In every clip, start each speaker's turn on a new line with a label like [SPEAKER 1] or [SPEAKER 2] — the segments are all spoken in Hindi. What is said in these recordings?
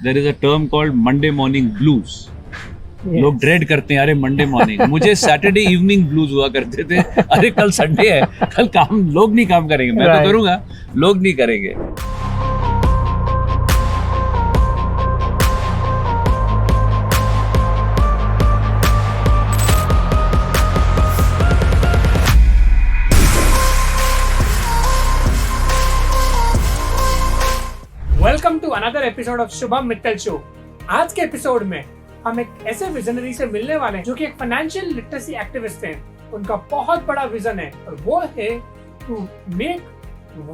[SPEAKER 1] There is a term called Monday morning blues. लोग ड्रेड करते हैं, अरे मंडे मॉर्निंग. मुझे सैटरडे इवनिंग ब्लूज हुआ करते थे. अरे कल संडे है, कल काम, लोग नहीं काम करेंगे. मैं तो करूंगा, लोग नहीं करेंगे.
[SPEAKER 2] Welcome to another episode of Shubham Mittal show. आज के एपिसोड में हम एक ऐसे विजनरी से मिलने वाले हैं जो कि एक फाइनेंशियल लिटरेसी एक्टिविस्ट हैं. उनका बहुत बड़ा विजन है और वो है to make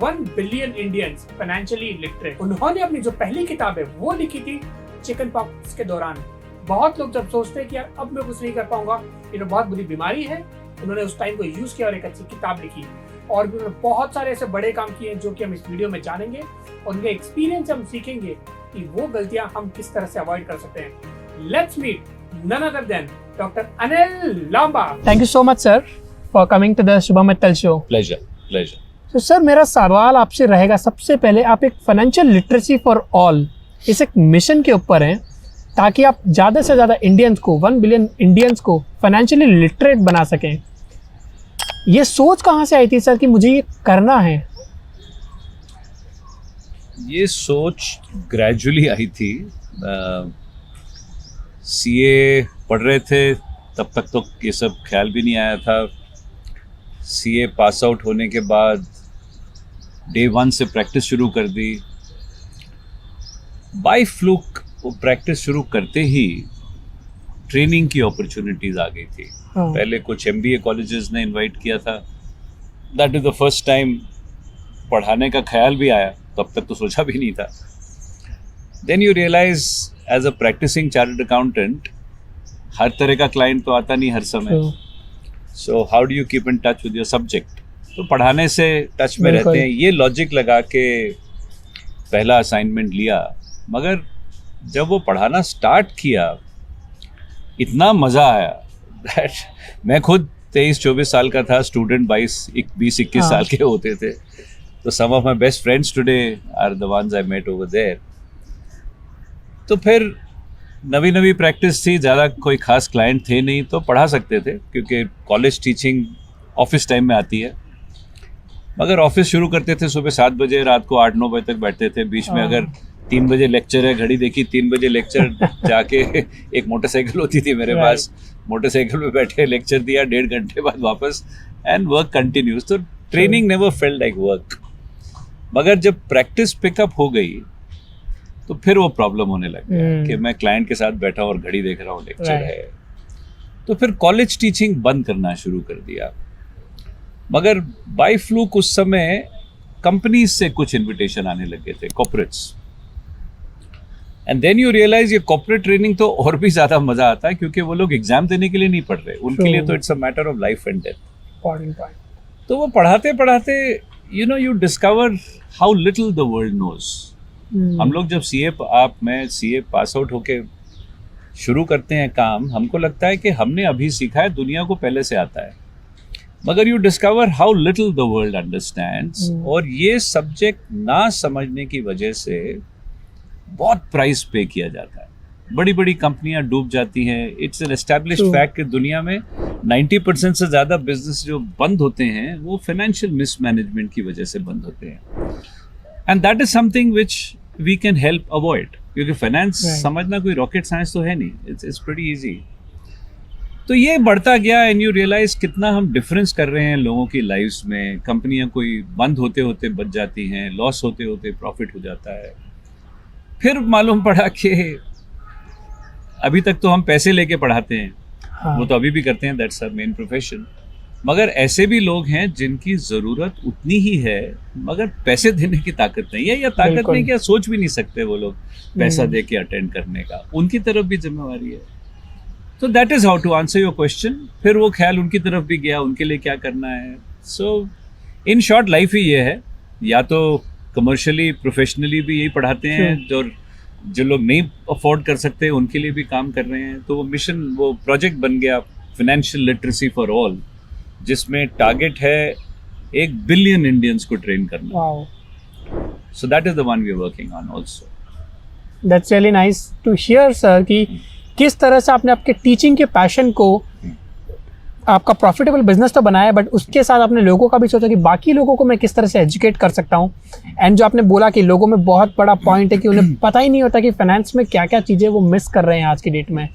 [SPEAKER 2] 1 billion Indians financially literate. उन्होंने अपनी जो पहली किताब है वो लिखी थी चिकन पॉक्स के दौरान. बहुत लोग जब सोचते हैं कि यार अब मैं कुछ नहीं कर पाऊंगा, ये तो बहुत बुरी बीमारी है, उन्होंने उस टाइम को यूज किया और एक अच्छी किताब लिखी. और भी उन्होंने बहुत सारे ऐसे बड़े काम किए हैं जो कि हम इस वीडियो में जानेंगे और उनके एक्सपीरियंस हम सीखेंगे कि वो गलतियां हम किस तरह से अवॉइड कर सकते हैं. Let's meet none other than Dr. Anil Lamba.
[SPEAKER 3] Thank you so much, sir, for coming to the Shubham Mittal show.
[SPEAKER 1] Pleasure.
[SPEAKER 3] तो सर मेरा सवाल आपसे रहेगा, सबसे पहले आप एक फाइनेंशियल लिटरेसी फॉर ऑल इस एक मिशन के ऊपर हैं ताकि आप ज़्यादा से ज़्यादा इंडियंस को 1 बिलियन इंडियंस को फाइनेंशियली लिटरेट बना सकें. ये सोच कहाँ से आई थी सर कि मुझे ये करना है?
[SPEAKER 1] ये सोच ग्रेजुअली आई थी. सीए पढ़ रहे थे तब तक तो ये सब ख्याल भी नहीं आया था. सीए पास आउट होने के बाद डे 1 से प्रैक्टिस शुरू कर दी. बाय फ्लूक वो प्रैक्टिस शुरू करते ही ट्रेनिंग की अपॉर्चुनिटीज आ गई थी. पहले कुछ एमबीए कॉलेजेस ने इनवाइट किया था. That is the first time पढ़ाने का ख्याल भी आया. तब तक तो सोचा भी नहीं था. Then you realise as a practising chartered accountant हर तरह का क्लाइंट तो आता नहीं हर समय. So how do you keep in touch with your subject. तो पढ़ाने से टच में रहते हैं. ये लॉजिक लगा के पहला असाइनमेंट लिया. मगर जब वो पढ़ाना स्टार्ट किया इतना मज़ा आया दैट मैं खुद 23-24 साल का था. स्टूडेंट 20-21 साल के होते थे. तो some of my best friends today are the ones I met over there. तो फिर नवी प्रैक्टिस थी, ज़्यादा कोई खास क्लाइंट थे नहीं तो पढ़ा सकते थे क्योंकि कॉलेज टीचिंग ऑफिस टाइम में आती है. मगर ऑफिस शुरू करते थे सुबह 7 बजे, रात को 8-9 बजे तक बैठते थे. बीच में अगर 3 बजे लेक्चर है, घड़ी देखी 3 बजे लेक्चर, जाके एक मोटरसाइकिल होती थी मेरे पास, मोटरसाइकिल पे बैठे लेक्चर दिया, 1.5 घंटे बाद वापस एंड वर्क कंटिन्यूज. तो training never felt like work. मगर जब प्रैक्टिस पिकअप हो गई तो फिर वो प्रॉब्लम होने लग गया कि मैं क्लाइंट के साथ बैठा और घड़ी देख रहा हूँ, लेक्चर है. तो फिर कॉलेज टीचिंग बंद करना शुरू कर दिया. मगर बाय फ्लूक उस समय कंपनीज से कुछ इनविटेशन आने लगे थे, corporates. And then you realise ये कॉर्पोरेट ट्रेनिंग तो और भी ज़्यादा मज़ा आता है क्योंकि वो लोग एग्जाम देने के लिए नहीं पढ़ रहे. उनके लिए तो it's a matter of life and death. तो वो पढ़ाते पढ़ाते you discover how little the world knows. हम लोग जब मैं सीए पास आउट होके शुरू करते हैं काम, हमको लगता है कि हमने अभी सीखा है, दुनिया को पहले से आता है. मगर you discover how little the world understands. और ये सब्जेक्ट ना समझने की वजह से बहुत प्राइस पे किया जाता है. बड़ी बड़ी कंपनियां डूब जाती हैं. इट्स एन एस्टैब्लिश्ड फैक्ट कि दुनिया में 90% से ज़्यादा बिजनेस जो बंद होते हैं वो फाइनेंशियल मिसमैनेजमेंट की वजह से बंद होते हैं. And that is something which we can help avoid क्योंकि फाइनेंस समझना कोई रॉकेट साइंस तो है नहीं. It's pretty easy. तो ये बढ़ता गया एंड यू रियलाइज कितना हम डिफरेंस कर रहे हैं लोगों की लाइफ्स में. कंपनियां कोई बंद होते होते बच जाती हैं, लॉस होते होते प्रॉफिट हो जाता है. फिर मालूम पड़ा कि अभी तक तो हम पैसे लेके पढ़ाते हैं. वो तो अभी भी करते हैं, दैट्स आवर मेन प्रोफेशन. मगर ऐसे भी लोग हैं जिनकी ज़रूरत उतनी ही है मगर पैसे देने की ताकत नहीं है, या ताकत नहीं क्या सोच भी नहीं सकते वो लोग पैसा दे के अटेंड करने का. उनकी तरफ भी जिम्मेवारी है. तो that is how to answer your question. फिर वो ख्याल उनकी तरफ भी गया, उनके लिए क्या करना है. सो इन शॉर्ट लाइफ ही ये है. या तो कमर्शियली प्रोफेशनली भी यही पढ़ाते हैं, जो लोग नहीं अफोर्ड कर सकते उनके लिए भी काम कर रहे हैं. तो वो मिशन, वो प्रोजेक्ट बन गया फाइनेंशियल लिटरेसी फॉर ऑल, जिसमें टारगेट है 1 बिलियन इंडियंस को ट्रेन करना. So that is the one we are working on also.
[SPEAKER 3] That's really nice to hear sir कि किस तरह से आपने आपके टीचिंग के पैशन को आपका प्रॉफिटेबल बिजनेस तो बनाया, बट उसके साथ आपने लोगों का भी सोचा कि बाकी लोगों को मैं किस तरह से एजुकेट कर सकता हूँ। एंड जो आपने बोला कि लोगों में बहुत बड़ा पॉइंट है कि उन्हें पता ही नहीं होता कि फाइनेंस में क्या क्या चीज़ें वो मिस कर रहे हैं आज की डेट में।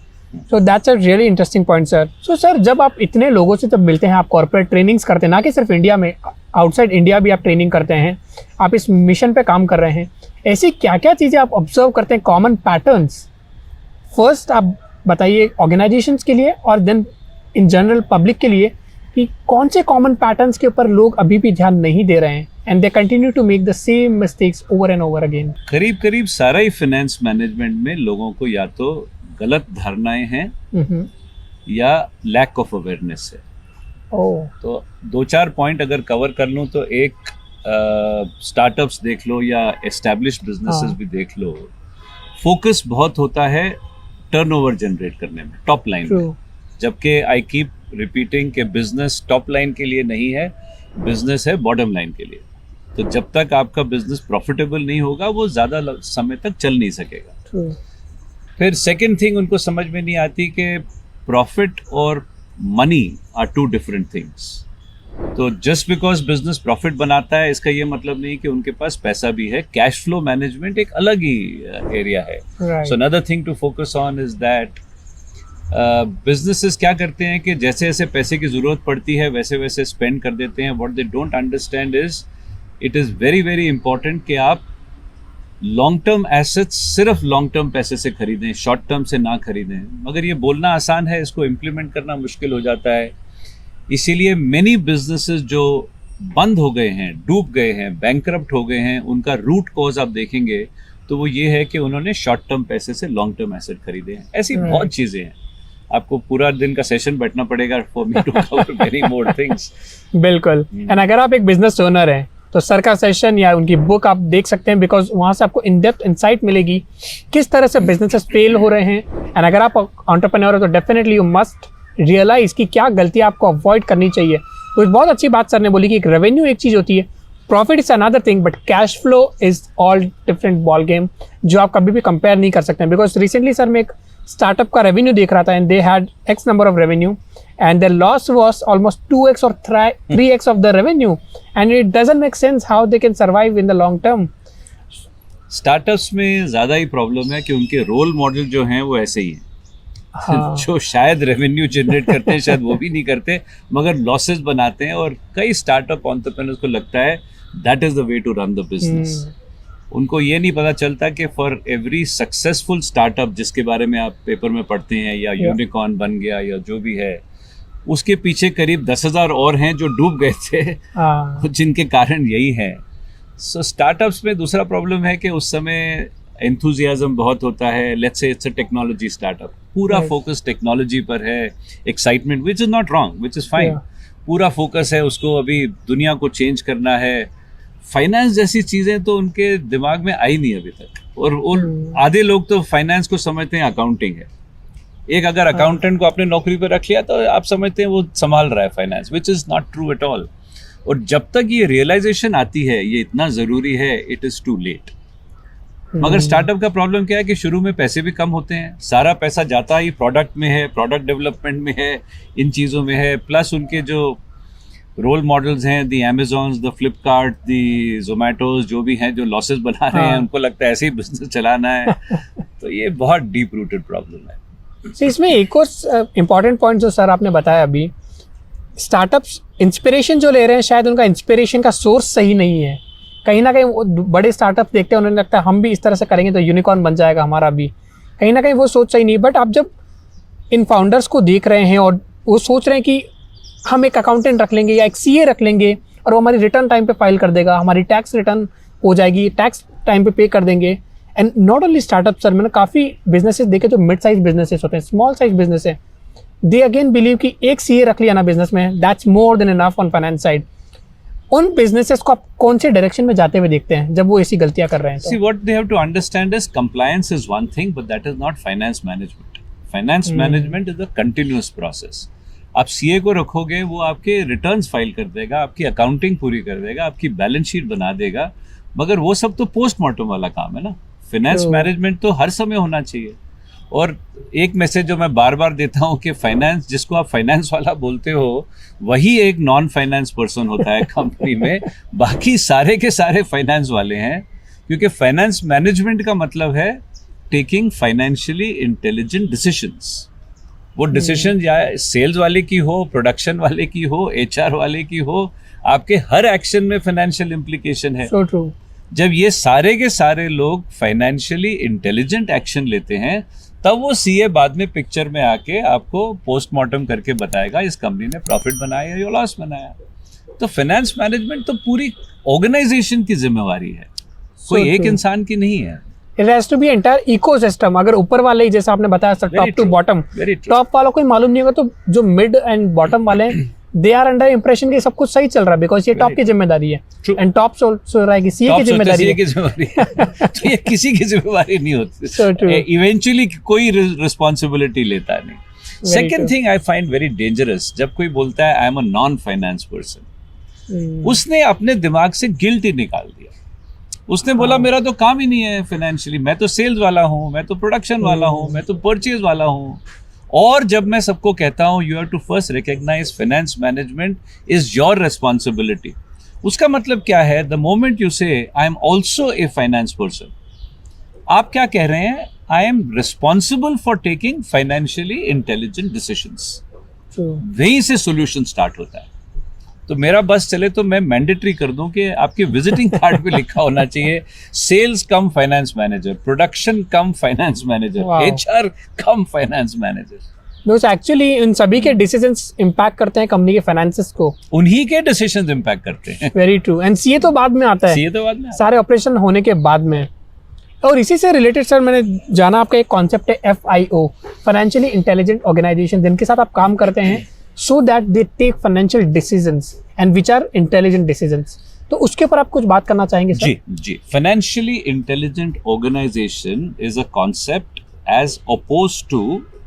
[SPEAKER 3] So that's a really interesting point sir. So sir, जब आप इतने लोगों से जब मिलते हैं, आप कॉर्पोरेट ट्रेनिंग्स करते हैं, ना कि सिर्फ इंडिया में, आउटसाइड इंडिया भी आप ट्रेनिंग करते हैं, आप इस मिशन पे काम कर रहे हैं, ऐसी क्या क्या चीज़ें आप ऑब्जर्व करते हैं, कॉमन पैटर्न्स? फर्स्ट आप बताइए ऑर्गेनाइजेशंस के लिए और देन इन जनरल पब्लिक के लिए कि कौन से कॉमन पैटर्न्स के ऊपर लोग अभी भी ध्यान नहीं दे रहे हैं and they continue to make the same mistakes over and over again.
[SPEAKER 1] करीब करीब सारा ही फाइनेंस मैनेजमेंट में लोगों को या तो गलत धारणाएं हैं या लैक ऑफ अवेयरनेस है। तो 2-4 पॉइंट अगर कवर कर लूँ तो एक, स्टार्टअप्स देख लो या एस्टैब्लिश्ड बिजनेसेस भी देख लो, फोकस बहुत होता है टर्नओवर जनरेट करने में, टॉप लाइन में, जबकि आई कीप रिपीटिंग कि बिजनेस टॉप लाइन के लिए नहीं है, बिजनेस है बॉटम लाइन के लिए। तो जब तक आपका बिजनेस प्रॉफिटेबल नहीं होगा वो ज़्यादा समय तक चल नहीं सकेगा। फिर सेकंड थिंग उनको समझ में नहीं आती कि प्रॉफिट और मनी आर 2 डिफरेंट थिंग्स। तो जस्ट बिकॉज बिजनेस प्रॉफिट बनाता है इसका ये मतलब नहीं कि उनके पास पैसा भी है। कैश फ्लो मैनेजमेंट एक अलग ही एरिया है। So another thing to focus on is that businesses क्या करते हैं कि जैसे जैसे पैसे की ज़रूरत पड़ती है वैसे वैसे स्पेंड कर देते हैं। What they don't understand is it is very very important कि आप लॉन्ग टर्म एसेट्स सिर्फ लॉन्ग टर्म पैसे से खरीदें, शॉर्ट टर्म से ना खरीदें। मगर ये बोलना आसान है, इसको इम्प्लीमेंट करना मुश्किल हो जाता है। इसीलिए मेनी बिजनेसेस जो बंद हो गए हैं, डूब गए हैं, बैंकरप्ट हो गए हैं, उनका रूट कॉज आप देखेंगे तो वो ये है कि उन्होंने शॉर्ट टर्म पैसे से लॉन्ग टर्म एसेट खरीदे हैं। ऐसी बहुत चीज़ें हैं, आपको पूरा दिन का सेशन बैठना पड़ेगा for me to cover very more things.
[SPEAKER 3] बिल्कुल। एंड अगर आप एक बिजनेस ओनर हैं तो सर का सेशन या उनकी बुक आप देख सकते हैं, बिकॉज वहाँ से आपको इन डेप्थ इंसाइट मिलेगी किस तरह से बिजनेसेस फेल हो रहे हैं। एंड अगर आप एंटरप्रेन्योर हो तो डेफिनेटली यू मस्ट रियलाइज कि क्या गलतियाँ आपको अवॉइड करनी चाहिए। तो बहुत अच्छी बात सर ने बोली कि एक रेवेन्यू एक चीज़ होती है, profit is another thing, but cash flow is all different ball game, जो आप कभी भी कंपेयर नहीं कर सकते हैं। बिकॉज रिसेंटली सर मैं एक स्टार्टअप का रेवेन्यू देख रहा था and they had x number of revenue and there loss was almost 2x और 3x of the revenue and it doesn't make sense how they can survive in the long term.
[SPEAKER 1] Startups में ज़्यादा ही प्रॉब्लम है कि उनके रोल मॉडल जो हैं वो ऐसे ही हैं।
[SPEAKER 3] हाँ।
[SPEAKER 1] जो शायद रेवेन्यू जनरेट करते हैं शायद वो भी नहीं करते, मगर लॉसेस बनाते हैं। और कई स्टार्टअप एंटरप्रेन्योर्स को लगता है that is the way to run the business. उनको ये नहीं पता चलता कि फॉर एवरी सक्सेसफुल स्टार्टअप जिसके बारे में आप पेपर में पढ़ते हैं या यूनिकॉर्न बन गया या जो भी है, उसके पीछे करीब 10,000 और हैं जो डूब गए थे, जिनके कारण यही है। सो स्टार्टअप्स में दूसरा प्रॉब्लम है कि उस समय एंथुजियाज्म बहुत होता है। Let's say it's a technology startup, पूरा फोकस टेक्नोलॉजी पर है, excitement which is not wrong, which is fine, पूरा फोकस है, उसको अभी दुनिया को चेंज करना है। फाइनेंस जैसी चीज़ें तो उनके दिमाग में आई नहीं अभी तक। और आधे लोग तो फाइनेंस को समझते हैं अकाउंटिंग है। एक अगर अकाउंटेंट को आपने नौकरी पर रख लिया तो आप समझते हैं वो संभाल रहा है finance, which is not true at all. और जब तक ये रियलाइजेशन आती है ये इतना ज़रूरी है, इट इज़ टू लेट। मगर स्टार्टअप का प्रॉब्लम क्या है कि शुरू में पैसे भी कम होते हैं, सारा पैसा जाता ही प्रोडक्ट में है, प्रोडक्ट डेवलपमेंट में है, इन चीज़ों में है। प्लस उनके जो रोल मॉडल्स हैं, दी अमेजॉन्स, द फ्लिपकार्ट, दी जोमेटोज, जो भी हैं जो लॉसेस बना रहे हैं, उनको लगता है ऐसे ही बिजनेस चलाना है। तो ये बहुत डीप रूटेड प्रॉब्लम है।
[SPEAKER 3] तो इसमें एक और इम्पॉर्टेंट पॉइंट जो सर आपने बताया अभी, स्टार्टअप्स इंस्पिरेशन जो ले रहे हैं शायद उनका इंस्पिरेशन का सोर्स सही नहीं है। कहीं ना कहीं वो बड़े स्टार्टअप देखते हैं, उन्हें लगता है हम भी इस तरह से करेंगे तो यूनिकॉर्न बन जाएगा हमारा भी। कहीं ना कहीं वो सोच सही नहीं। बट आप जब इन फाउंडर्स को देख रहे हैं और वो सोच रहे हैं कि हम एक अकाउंटेंट रख लेंगे या एक सीए रख लेंगे और वो हमारी रिटर्न टाइम पे फाइल कर देगा, हमारी टैक्स रिटर्न हो जाएगी, टैक्स टाइम पे कर देंगे। And not only startup sir, मैंने काफ़ी बिजनेसेस देखे जो मिड साइज बिजनेसेस होते हैं, स्मॉल साइज बिजनेस है, दे अगेन बिलीव कि एक सीए रख लिया ना बिजनेस में, that's more than enough on finance side. उन बिजनेसेस को आप कौन से डायरेक्शन में जाते हुए देखते हैं जब वो ऐसी गलतियां कर रहे हैं?
[SPEAKER 1] See, what they have to understand is compliance is one thing, but that is not finance management. Finance management is a continuous process. आप सीए को रखोगे, वो आपके रिटर्न्स फाइल कर देगा, आपकी अकाउंटिंग पूरी कर देगा, आपकी बैलेंस शीट बना देगा, मगर वो सब तो पोस्टमार्टम वाला काम है ना। फाइनेंस मैनेजमेंट तो हर समय होना चाहिए। और एक मैसेज जो मैं बार बार देता हूँ कि फाइनेंस, जिसको आप फाइनेंस वाला बोलते हो, वही एक नॉन फाइनेंस पर्सन होता है कंपनी में, बाकी सारे के सारे फाइनेंस वाले हैं। क्योंकि फाइनेंस मैनेजमेंट का मतलब है टेकिंग फाइनेंशियली इंटेलिजेंट डिसीजंस। वो डिसीजन या सेल्स वाले की हो, प्रोडक्शन वाले की हो, HR वाले की हो, आपके हर एक्शन में फाइनेंशियल इम्प्लीकेशन है।
[SPEAKER 3] So true.
[SPEAKER 1] जब ये सारे के सारे लोग फाइनेंशियली इंटेलिजेंट एक्शन लेते हैं, तब वो CA बाद में पिक्चर में आके आपको पोस्टमार्टम करके बताएगा इस कंपनी ने प्रॉफिट बनाया या लॉस बनाया। तो फाइनेंस मैनेजमेंट तो पूरी ऑर्गेनाइजेशन की जिम्मेवारी है, कोई एक इंसान की नहीं है।
[SPEAKER 3] It has to be entire ecosystem। अगर ऊपर वाले ही, जैसे आपने बताया sir, top to bottom, top वालों को मालूम नहीं होगा तो जो मिड एंड बॉटम वाले हैं, दे आर अंडर इंप्रेशन कि सब कुछ सही चल रहा है, बिकॉज ये टॉप की जिम्मेदारी है। एंड टॉप सोच रहा है कि CA की जिम्मेदारी है।
[SPEAKER 1] तो ये किसी की जिम्मेवारी नहीं होती, इवेंचुअली कोई रिस्पॉन्सिबिलिटी लेता नहीं। Second thing I find very dangerous, जब कोई बोलता है आई am a non finance person, उसने अपने दिमाग से गिल्ट ही निकाल दिया। उसने बोला मेरा तो काम ही नहीं है फाइनेंशियली, मैं तो सेल्स वाला हूँ, मैं तो प्रोडक्शन वाला हूँ, मैं तो परचेज वाला हूँ। और जब मैं सबको कहता हूँ you have to first recognise finance management is your responsibility, उसका मतलब क्या है? The moment you say I am also a finance person, आप क्या कह रहे हैं? I am responsible for taking financially intelligent decisions. वहीं से सोल्यूशन स्टार्ट होता है। तो मेरा बस चले तो मैं मैंडेटरी कर दूं कि आपके विजिटिंग कार्ड पे लिखा होना चाहिए sales cum finance manager, production cum finance manager, HR cum finance manager.
[SPEAKER 3] Actually इन सभी के डिसीजंस इम्पैक्ट करते हैं कंपनी के फाइनेंसेस को,
[SPEAKER 1] उन्हीं के डिसीजंस इम्पैक्ट करते हैं।
[SPEAKER 3] Very true. एंड CA तो बाद में आता है,
[SPEAKER 1] CA तो बाद में,
[SPEAKER 3] सारे ऑपरेशन होने के बाद में। और इसी से रिलेटेड सर मैंने जाना आपका एक कॉन्सेप्ट है FIO, फाइनेंशियली इंटेलिजेंट ऑर्गेनाइजेशन, जिनके साथ आप काम करते हैं, so that they take financial decisions and which are intelligent decisions। तो उसके ऊपर आप कुछ बात करना चाहेंगे सर?
[SPEAKER 1] जी। Financially intelligent organisation is a concept as opposed to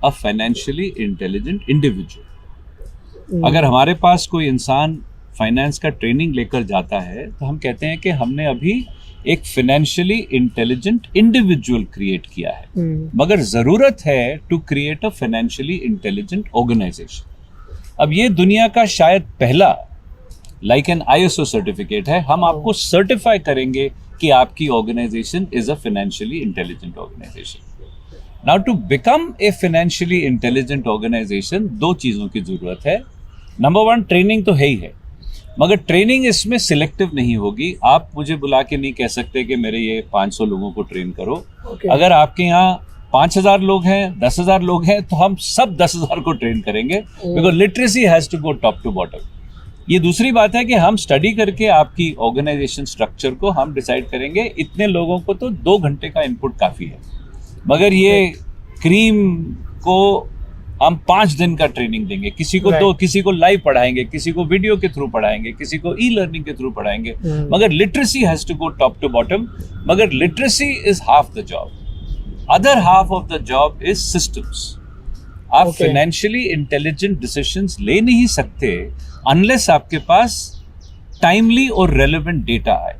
[SPEAKER 1] a financially intelligent individual. अगर हमारे पास कोई इंसान फाइनेंस का ट्रेनिंग लेकर जाता है तो हम कहते हैं कि हमने अभी एक फाइनेंशियली इंटेलिजेंट इंडिविजुअल क्रिएट किया है, मगर जरूरत है to create a financially intelligent organisation. अब ये दुनिया का शायद पहला लाइक एन ISO सर्टिफिकेट है, हम आपको सर्टिफाई करेंगे कि आपकी organisation is a financially intelligent organisation. Now to become a financially intelligent organisation, दो चीजों की जरूरत है। नंबर 1, ट्रेनिंग तो है ही है, मगर ट्रेनिंग इसमें सिलेक्टिव नहीं होगी। आप मुझे बुला के नहीं कह सकते कि मेरे ये 500 लोगों को ट्रेन करो। अगर आपके यहाँ 5000 लोग हैं, 10,000 लोग हैं, तो हम सब 10,000 को ट्रेन करेंगे, because literacy has to go top to bottom. ये दूसरी बात है कि हम स्टडी करके आपकी ऑर्गेनाइजेशन स्ट्रक्चर को हम डिसाइड करेंगे, इतने लोगों को तो 2 घंटे का इनपुट काफी है, मगर ये क्रीम को हम 5 दिन का ट्रेनिंग देंगे, किसी को 2, किसी को लाइव पढ़ाएंगे, किसी को वीडियो के थ्रू पढ़ाएंगे, किसी को ई-लर्निंग के थ्रू पढ़ाएंगे, मगर literacy has to go top to bottom. मगर literacy is half the job, other half of the job is systems। आप फाइनेंशियली इंटेलिजेंट डिसीजंस ले नहीं सकते अनलेस आपके पास टाइमली और रेलेवेंट डेटा आए।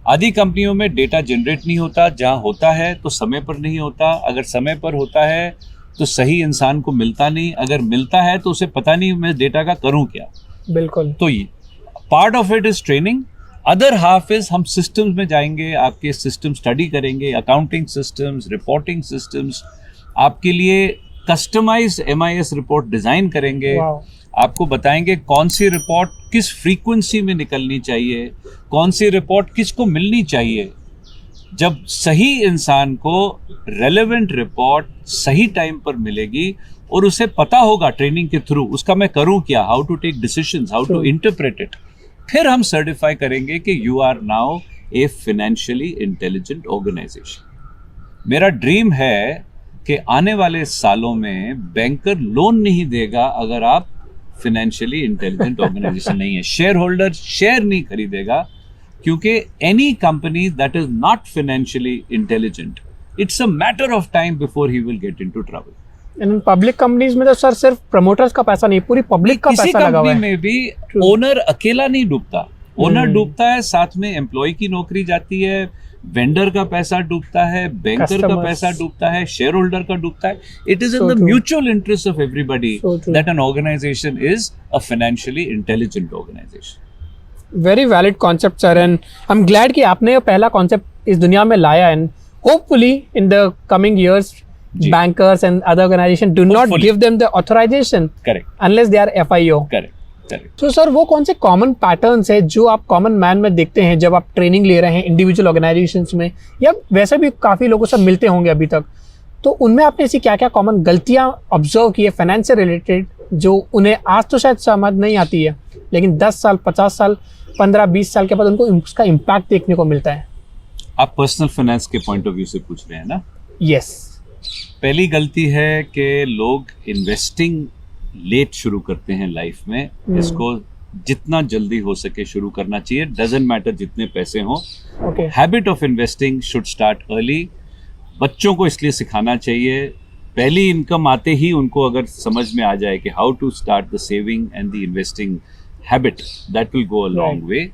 [SPEAKER 1] आधी कंपनियों में डेटा जनरेट नहीं होता, जहां होता है तो समय पर नहीं होता, अगर समय पर होता है तो सही इंसान को मिलता नहीं, अगर मिलता है तो उसे पता नहीं मैं डेटा का करूं क्या।
[SPEAKER 3] बिल्कुल।
[SPEAKER 1] तो ये part of it is training, other half is हम सिस्टम्स में जाएंगे, आपके सिस्टम स्टडी करेंगे, अकाउंटिंग सिस्टम्स, रिपोर्टिंग सिस्टम्स, आपके लिए कस्टमाइज्ड MIS रिपोर्ट डिजाइन करेंगे। आपको बताएंगे कौन सी रिपोर्ट किस फ्रीक्वेंसी में निकलनी चाहिए, कौन सी रिपोर्ट किसको मिलनी चाहिए। जब सही इंसान को रेलेवेंट रिपोर्ट सही टाइम पर मिलेगी और उसे पता होगा ट्रेनिंग के थ्रू उसका मैं करूं क्या, how to take decisions, how to interpret it, फिर हम सर्टिफाई करेंगे कि you are now a financially intelligent organisation. मेरा ड्रीम है कि आने वाले सालों में बैंकर लोन नहीं देगा अगर आप फाइनेंशियली इंटेलिजेंट ऑर्गेनाइजेशन नहीं है। शेयर होल्डर शेयर नहीं खरीदेगा, क्योंकि any company that is not financially intelligent, it's a matter of time before he will get into trouble.
[SPEAKER 3] Public companies में तो सर सिर्फ प्रमोटर्स का पैसा नहीं, पूरी पब्लिक का पैसा लगा हुआ है।
[SPEAKER 1] में भी ओनर अकेला नहीं डूबता, ओनर डूबता है, साथ में एम्प्लॉय की नौकरी जाती है, वेंडर का पैसा डूबता है, बैंकर का
[SPEAKER 3] Customers.
[SPEAKER 1] पैसा डूबता है, शेयर होल्डर का डूबता है. It is in
[SPEAKER 3] So
[SPEAKER 1] the
[SPEAKER 3] true.
[SPEAKER 1] Mutual interest of everybody
[SPEAKER 3] So true.
[SPEAKER 1] That an organisation is a financially intelligent organisation.
[SPEAKER 3] Very valid concept sir, and I am glad कि आपने ये पहला कॉन्सेप्ट इस दुनिया में लाया, and hopefully in the coming years
[SPEAKER 1] जी.
[SPEAKER 3] bankers and other organization do not
[SPEAKER 1] Hopefully.
[SPEAKER 3] give them the authorization
[SPEAKER 1] correct
[SPEAKER 3] unless they are FIO.
[SPEAKER 1] Correct correct.
[SPEAKER 3] तो सर वो कौन से कॉमन पैटर्न्स है जो आप कॉमन मैन में देखते हैं जब आप ट्रेनिंग ले रहे हैं इंडिविजुअल ऑर्गेनाइजेशंस में, या वैसे भी काफ़ी लोगों से मिलते होंगे अभी तक, तो उनमें आपने ऐसी क्या क्या कॉमन गलतियां ऑब्जर्व की है फाइनेंस से रिलेटेड जो उन्हें आज तो शायद समझ नहीं आती है, लेकिन 10 साल 50 साल 15-20 साल के बाद उनको उसका इम्पैक्ट देखने को मिलता है?
[SPEAKER 1] आप पर्सनल फाइनेंस के पॉइंट ऑफ व्यू से पूछ रहे हैं ना.
[SPEAKER 3] यस.
[SPEAKER 1] पहली गलती है कि लोग इन्वेस्टिंग लेट शुरू करते हैं लाइफ में. इसको जितना जल्दी हो सके शुरू करना चाहिए, डजंट मैटर जितने पैसे हों.
[SPEAKER 3] Okay.
[SPEAKER 1] Habit of investing should start early. बच्चों को इसलिए सिखाना चाहिए, पहली इनकम आते ही उनको अगर समझ में आ जाए कि how to start the saving and the investing habit, that will go a long way.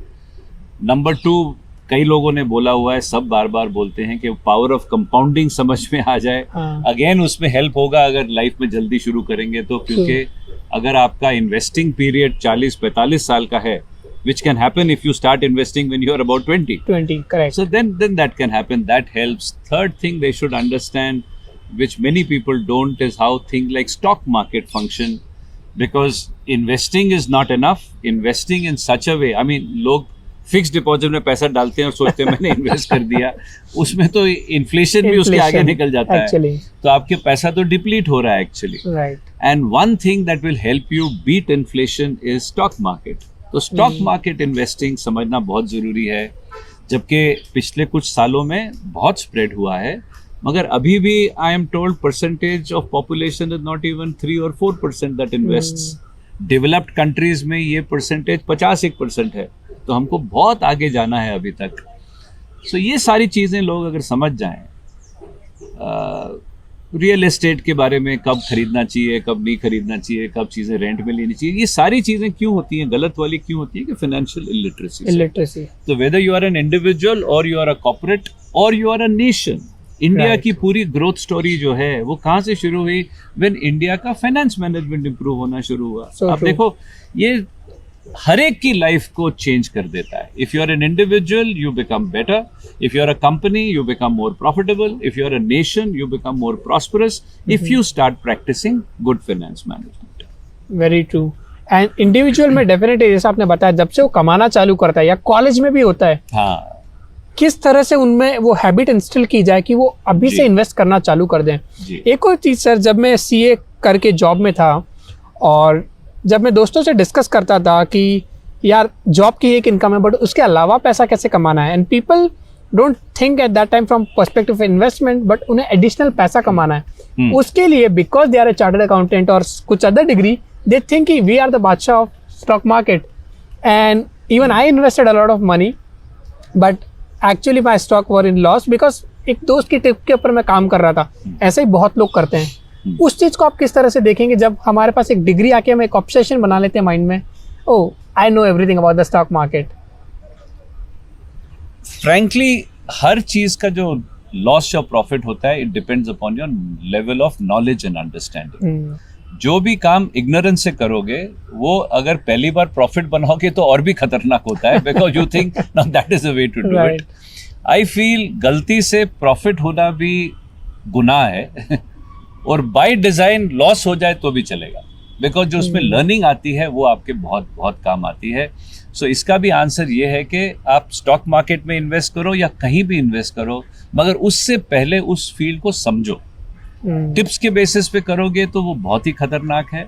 [SPEAKER 1] Number 2, कई लोगों ने बोला हुआ है, सब बार बार बोलते हैं कि पावर ऑफ कंपाउंडिंग समझ में आ जाए.
[SPEAKER 3] हाँ.
[SPEAKER 1] अगेन उसमें हेल्प होगा अगर लाइफ में जल्दी शुरू करेंगे तो, क्योंकि अगर आपका इन्वेस्टिंग पीरियड 40-45 साल का है, which can happen if you start investing when you are about 20.
[SPEAKER 3] 20, correct.
[SPEAKER 1] So then that can happen. That helps. Third thing they should understand, which many people don't, is how things like stock market function. Because investing is not enough. Investing in such a way, I mean, लोग फिक्स डिपॉजिट में पैसा डालते हैं और सोचते हैं मैंने इन्वेस्ट कर दिया, उसमें तो इन्फ्लेशन भी उसके आगे निकल जाता
[SPEAKER 3] actually.
[SPEAKER 1] है, तो आपके पैसा तो डिप्लीट हो रहा है actually.
[SPEAKER 3] Right.
[SPEAKER 1] And one thing that will help you beat inflation is stock market. तो स्टॉक मार्केट इन्वेस्टिंग समझना बहुत जरूरी है, जबकि पिछले कुछ सालों में बहुत स्प्रेड हुआ है, मगर अभी भी I am told percentage of population is not even 3 or 4% that invests. Developed countries में ये परसेंटेज 50% है, तो हमको बहुत आगे जाना है अभी तक. सो ये सारी चीज़ें लोग अगर समझ जाएं, रियल एस्टेट के बारे में, कब खरीदना चाहिए, कब नहीं खरीदना चाहिए, कब चीज़ें रेंट में लेनी चाहिए, ये सारी चीज़ें क्यों होती हैं, गलत वाली क्यों होती है कि फाइनेंशियल इलिटरेसी. तो whether you are an individual और यू आर अ कॉर्पोरेट और you are a nation, India
[SPEAKER 3] Right.
[SPEAKER 1] की पूरी ग्रोथ स्टोरी जो है वो कहाँ से शुरू हुई? व्हेन इंडिया का फाइनेंस मैनेजमेंट इंप्रूव होना शुरू हुआ.
[SPEAKER 3] So
[SPEAKER 1] अब
[SPEAKER 3] true.
[SPEAKER 1] देखो, ये हर एक की लाइफ को चेंज कर देता है. If you are an individual you become better, if you are a company you become more profitable, if you are a nation you become more prosperous if you start practising good finance management.
[SPEAKER 3] Very true. And individual में डेफिनेटली जैसा आपने बताया, जब से वो कमाना चालू करता है या कॉलेज में भी होता है,
[SPEAKER 1] हाँ
[SPEAKER 3] किस तरह से उनमें वो हैबिट इंस्टिल की जाए कि वो अभी
[SPEAKER 1] जी.
[SPEAKER 3] से इन्वेस्ट करना चालू कर दें.
[SPEAKER 1] जी.
[SPEAKER 3] एक और चीज़ सर, जब मैं सीए करके जॉब में था और जब मैं दोस्तों से डिस्कस करता था कि यार जॉब की एक इनकम है बट उसके अलावा पैसा कैसे कमाना है, and people don't think at that time from perspective of investment, but उन्हें एडिशनल पैसा कमाना है. उसके लिए because they are a chartered accountant और कुछ अदर डिग्री, दे थिंक कि वी आर द बादशाह of stock market. And even I invested a lot of money, but actually my stock were in loss because एक दोस्त की टिप के ऊपर मैं काम कर रहा था. ऐसे ही बहुत लोग करते हैं. उस चीज़ को आप किस तरह से देखेंगे जब हमारे पास एक डिग्री आके हम एक ऑब्सेशन बना लेते हैं माइंड में, oh I know everything about the stock market.
[SPEAKER 1] Frankly हर चीज का जो लॉस या प्रॉफिट होता है, it depends upon your level of knowledge and understanding. जो भी काम इग्नोरेंस से करोगे, वो अगर पहली बार प्रॉफिट बनाओगे तो और भी खतरनाक होता है, because you think now that is the way to do it. I feel गलती से प्रॉफिट होना भी गुनाह है और बाय डिजाइन लॉस हो जाए तो भी चलेगा, बिकॉज जो उसमें लर्निंग आती है वो आपके बहुत बहुत काम आती है. सो इसका भी आंसर ये है कि आप स्टॉक मार्केट में इन्वेस्ट करो या कहीं भी इन्वेस्ट करो, मगर उससे पहले उस फील्ड को समझो. टिप्स के बेसिस पे करोगे तो वो बहुत ही खतरनाक है.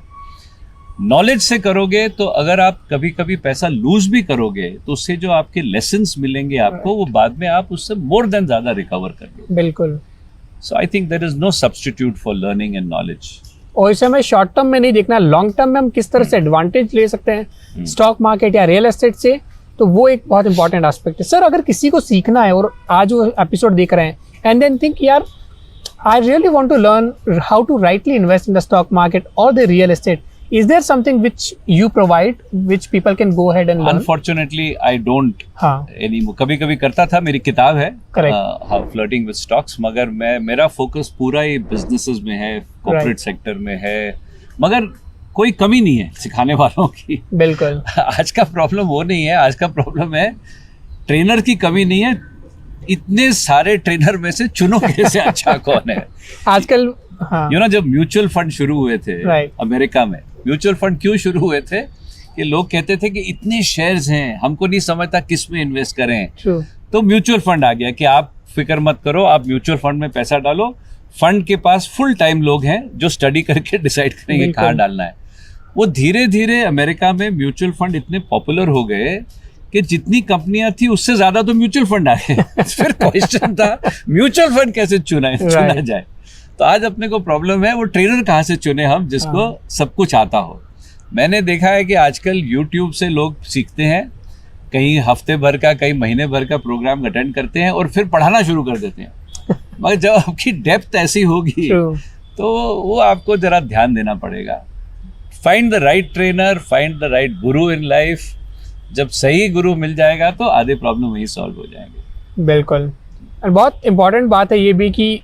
[SPEAKER 1] नॉलेज से करोगे तो अगर आप कभी कभी पैसा लूज भी करोगे तो उससे जो आपके लेसन्स मिलेंगे आपको, वो बाद में आप उससे मोर देन ज्यादा रिकवर करोगे.
[SPEAKER 3] बिल्कुल.
[SPEAKER 1] So I think there is no substitute for learning and knowledge.
[SPEAKER 3] और इसे हमें शॉर्ट टर्म में नहीं देखना, लॉन्ग टर्म में हम किस तरह से एडवांटेज ले सकते हैं स्टॉक मार्केट या रियल एस्टेट से, तो वो एक बहुत इंपॉर्टेंट एस्पेक्ट है. सर अगर किसी को सीखना है और आज वो एपिसोड देख रहे हैं एंड देन थिंक यार I really want to learn how to rightly invest in the stock market or the real estate, Is there something which you provide which people can go ahead and learn?
[SPEAKER 1] Unfortunately, I don't
[SPEAKER 3] हाँ
[SPEAKER 1] anymore. कभी-कभी करता था, मेरी किताब है
[SPEAKER 3] Correct.
[SPEAKER 1] How flirting with stocks, मगर मेरा फोकस पूरा ही बिजनेसेस में है, कॉर्पोरेट सेक्टर में है, मगर कोई कमी नहीं है सिखाने वालों की।
[SPEAKER 3] बिल्कुल
[SPEAKER 1] आज का प्रॉब्लम वो नहीं है, आज का प्रॉब्लम है ट्रेनर की कमी नहीं है, इतने सारे ट्रेनर में से चुनो कैसे अच्छा कौन है।
[SPEAKER 3] आजकल हाँ
[SPEAKER 1] यू नो, जब म्यूचुअल फंड शुरू हुए थे
[SPEAKER 3] Right.
[SPEAKER 1] अमेरिका में, म्यूचुअल फंड क्यों शुरू हुए थे कि लोग कहते थे कि इतने शेयर्स हैं, हमको नहीं समझता किस में इन्वेस्ट करें,
[SPEAKER 3] ट्रू
[SPEAKER 1] तो म्यूचुअल फंड आ गया कि आप फिक्र मत करो, आप म्यूचुअल फंड में पैसा डालो, फंड के पास फुल टाइम लोग हैं जो स्टडी करके डिसाइड करेंगे
[SPEAKER 3] बिल्कुल।
[SPEAKER 1] कहाँ डालना है। वो धीरे धीरे अमेरिका में म्यूचुअल फंड इतने पॉपुलर हो गए कि जितनी कंपनियां थी उससे ज्यादा तो म्यूचुअल फंड आ गए। फिर क्वेश्चन था म्यूचुअल फंड कैसे चुना जाए। तो आज अपने को प्रॉब्लम है वो ट्रेनर कहाँ से चुने हम जिसको सब कुछ आता हो। मैंने देखा है कि आजकल यूट्यूब से लोग सीखते हैं, कहीं हफ्ते भर का कहीं महीने भर का प्रोग्राम अटेंड करते हैं और फिर पढ़ाना शुरू कर देते हैं। मगर जब आपकी डेप्थ ऐसी होगी तो वो आपको जरा ध्यान देना पड़ेगा। Find the right trainer, find the right Guru in life. जब सही गुरु मिल जाएगा तो आधे प्रॉब्लम वही सॉल्व हो जाएंगे।
[SPEAKER 3] बिल्कुल। और बहुत इंपॉर्टेंट बात है ये भी कि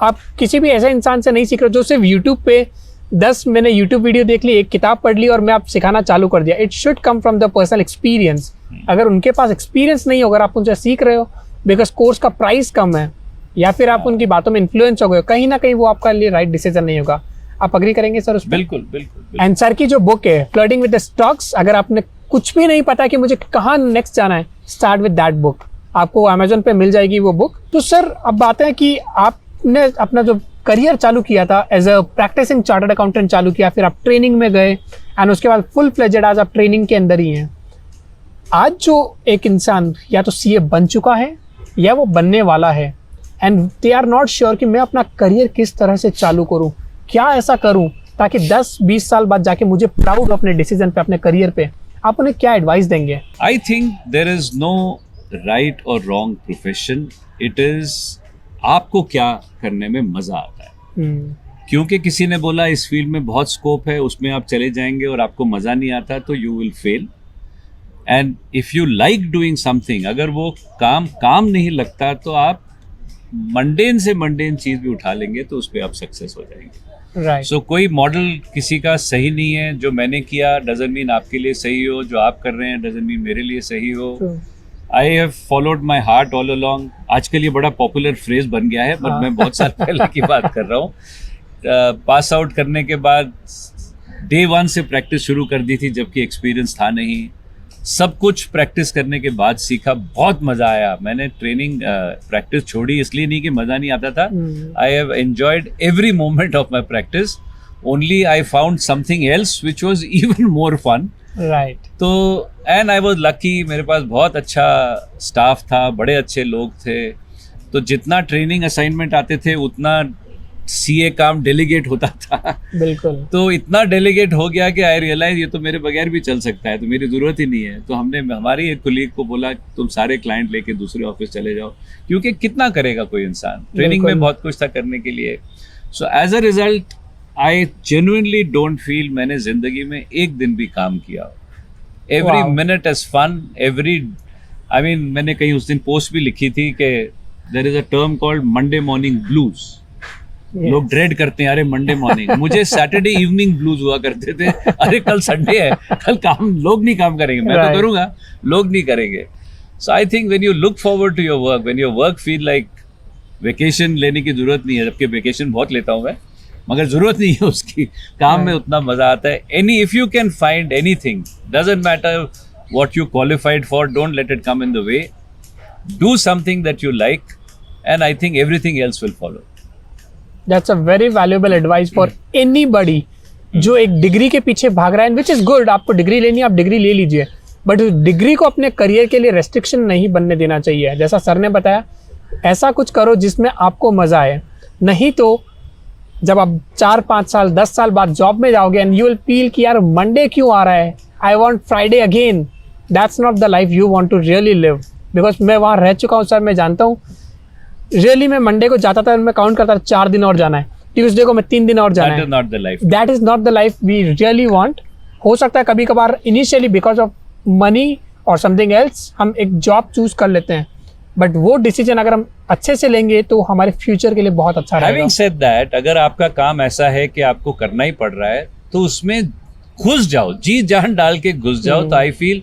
[SPEAKER 3] आप किसी भी ऐसे इंसान से नहीं सीख रहे जो सिर्फ यूट्यूब पे 10 मैंने यूट्यूब वीडियो देख ली, एक किताब पढ़ ली और मैं आप सिखाना चालू कर दिया। It should come from the personal experience. अगर उनके पास एक्सपीरियंस नहीं हो, अगर आप उनसे सीख रहे हो बिकॉज कोर्स का प्राइस कम है या फिर आप उनकी बातों में इन्फ्लुएंस हो गए, कहीं ना कहीं वो आपका लिए राइट डिसीजन नहीं होगा। आप अग्री करेंगे सर उस पर?
[SPEAKER 1] बिल्कुल बिल्कुल।
[SPEAKER 3] एंड सर की जो बुक है फ्लर्टिंग विद द स्टॉक्स, अगर आपने कुछ भी नहीं पता कि मुझे कहाँ नेक्स्ट जाना है, स्टार्ट विद दैट बुक। आपको अमेजोन पे मिल जाएगी वो बुक। तो सर अब बात है कि आपने अपना जो करियर चालू किया था as a practising chartered accountant चालू किया, फिर आप ट्रेनिंग में गए एंड उसके बाद फुल फ्लेजेड आज आप ट्रेनिंग के अंदर ही हैं। आज जो एक इंसान या तो सीए बन चुका है या वो बनने वाला है and they are not sure कि मैं अपना करियर किस तरह से चालू करूं, क्या ऐसा करूं ताकि 10-20 साल बाद जाके मुझे प्राउड अपने डिसीजन पे, अपने करियर पे, आप उन्हें क्या एडवाइस देंगे?
[SPEAKER 1] I think there is no right और रॉन्ग प्रोफेशन। इट इज आपको क्या करने में मजा आता है। क्योंकि किसी ने बोला इस फील्ड में बहुत स्कोप है, उसमें आप चले जाएंगे और आपको मजा नहीं आता तो you will fail. And if you like doing something, अगर वो काम नहीं लगता तो आप मंडेन से मंडेन चीज भी उठा लेंगे तो उस पर आप सक्सेस हो जाएंगे।
[SPEAKER 3] राइट।
[SPEAKER 1] सो कोई मॉडल किसी का सही नहीं है। जो मैंने किया डजंट मीन आपके लिए सही हो, जो आप कर रहे हैं डजंट मीन मेरे लिए सही हो। I have followed my heart all along. आजकल ये बड़ा पॉपुलर फ्रेज बन गया है, बट मैं बहुत साल पहले की बात कर रहा हूँ। पास आउट करने के बाद डे 1 से प्रैक्टिस शुरू कर दी थी, जबकि एक्सपीरियंस था नहीं। सब कुछ प्रैक्टिस करने के बाद सीखा, बहुत मजा आया। मैंने ट्रेनिंग प्रैक्टिस छोड़ी इसलिए नहीं कि मजा नहीं आता था। I have enjoyed every moment of my practice, only I found something else which was even more fun.
[SPEAKER 3] Right.
[SPEAKER 1] तो एंड आई वाज लकी, मेरे पास बहुत अच्छा स्टाफ था, बड़े अच्छे लोग थे। तो जितना ट्रेनिंग असाइनमेंट आते थे उतना सीए काम डेलीगेट होता था।
[SPEAKER 3] बिल्कुल।
[SPEAKER 1] तो इतना डेलीगेट हो गया कि आई रियलाइज ये तो मेरे बगैर भी चल सकता है, तो मेरी ज़रूरत ही नहीं है। तो हमने हमारी एक कोलीग को बोला तुम सारे क्लाइंट लेके दूसरे ऑफिस चले जाओ, क्योंकि कितना करेगा कोई इंसान। ट्रेनिंग में बहुत कुछ था करने के लिए। So as a result I genuinely don't feel मैंने जिंदगी में एक दिन भी काम किया। एवरी मिनट इज फन, आई मीन मैंने कहीं उस दिन पोस्ट भी लिखी थी कि there is a term called Monday morning blues. लोग ड्रेड करते हैं, अरे मंडे मॉर्निंग। मुझे सैटरडे इवनिंग ब्लूज हुआ करते थे, अरे कल संडे है, कल लोग नहीं काम करेंगे, मैं तो करूंगा, लोग नहीं करेंगे। So I think when you look forward to your work, when your work feel like, vacation लेने की जरूरत नहीं है, जबकि वेकेशन बहुत लेता हूँ मैं, मगर जरूरत नहीं है उसकी। काम में उतना मजा आता है। If you can find anything, doesn't matter what you qualified for, don't let it come in the way, do something that you like and I think everything else will follow.
[SPEAKER 3] That's a very valuable advice for anybody जो एक डिग्री के पीछे भाग रहा है, which is good। आपको डिग्री लेनी है, आप डिग्री ले लीजिए, बट डिग्री को अपने करियर के लिए रेस्ट्रिक्शन नहीं बनने देना चाहिए। जैसा सर ने बताया, ऐसा कुछ करो जिसमें आपको मजा आए। नहीं तो जब आप 4-5 साल 10 साल बाद जॉब में जाओगे एंड यू विल फील कि यार मंडे क्यों आ रहा है, I want Friday again. That's not the life you want to really live. Because मैं वहाँ रह चुका हूँ सर, मैं जानता हूँ। रियली मैं मंडे को जाता था, मैं काउंट करता था 4 दिन और जाना है, ट्यूसडे को मैं 3 दिन और जाना
[SPEAKER 1] That
[SPEAKER 3] है,
[SPEAKER 1] is not the life.
[SPEAKER 3] That is not the life we really want. हो सकता है कभी कभार इनिशियली बिकॉज ऑफ मनी और समथिंग एल्स हम एक जॉब चूज कर लेते हैं, बट वो डिसीजन अगर हम अच्छे से लेंगे तो हमारे फ्यूचर के लिए बहुत अच्छा रहेगा.
[SPEAKER 1] Having said that, अगर आपका काम ऐसा है कि आपको करना ही पड़ रहा है तो उसमें घुस जाओ, जी जान डाल के घुस जाओ. तो I feel